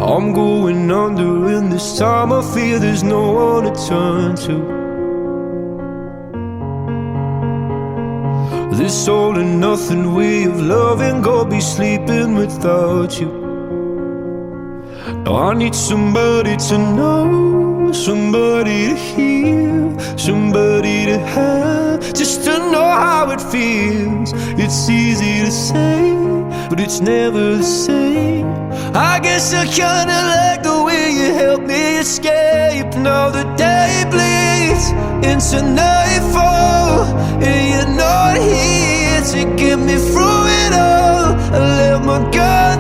I'm going under, and this time I fear there's no one to turn to. This all and nothing way of loving, go be sleeping without you. Now I need somebody to know, somebody to hear, somebody to have, just to know how it feels. It's easy to say, but it's never the same. I guess I kinda like the way you help me escape. Now the day bleeds into nightfall, and you're not here to get me through it all. I let my guard